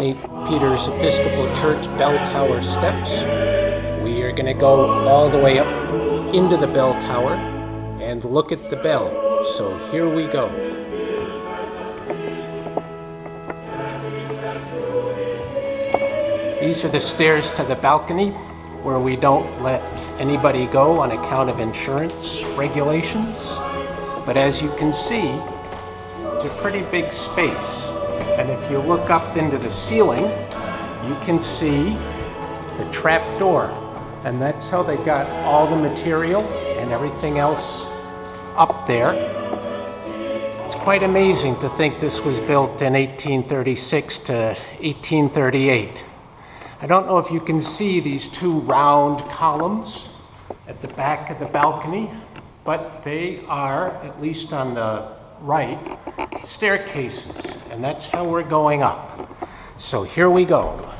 St. Peter's Episcopal Church bell tower steps. We are going to go all the way up into the bell tower and look at the bell. So here we go. These are the stairs to the balcony where we don't let anybody go on account of insurance regulations. But as you can see, it's a pretty big space. And if you look up into the ceiling, you can see the trap door. And that's how they got all the material and everything else up there. It's quite amazing to think this was built in 1836 to 1838. I don't know if you can see these two round columns at the back of the balcony, but they are, at least on the right, staircases, and that's how we're going up. So here we go.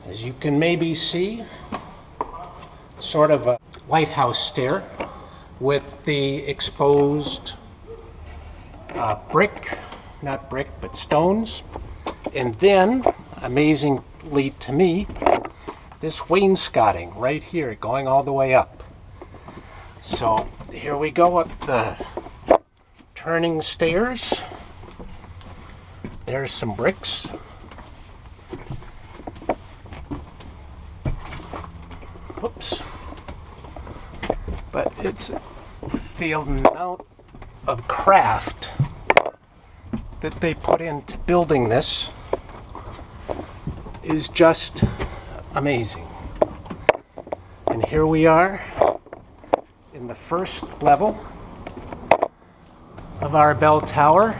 As you can maybe see, sort of a lighthouse stair with the exposed not brick, but stones. And then, amazingly to me, this wainscoting right here going all the way up. So here we go up the turning stairs. There's some bricks. Oops. But it's the amount of craft that they put into building this is just amazing. And here we are in the first level of our bell tower,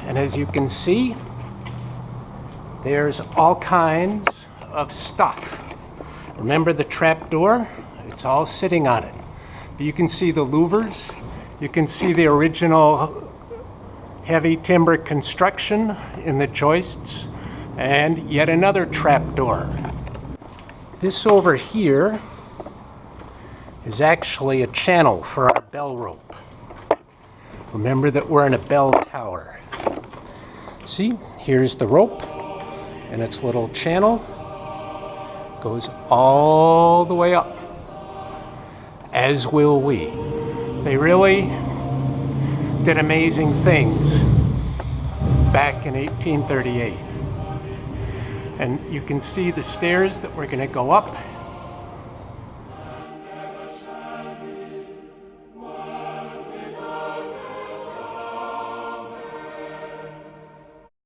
and as you can see, there's all kinds of stuff. Remember the trap door? It's all sitting on it. But you can see the louvers, you can see the original heavy timber construction in the joists, and yet another trap door. This over here is actually a channel for our bell rope. Remember that we're in a bell tower. See, here's the rope, and its little channel goes all the way up, as will we. They really did amazing things back in 1838. And you can see the stairs that we're going to go up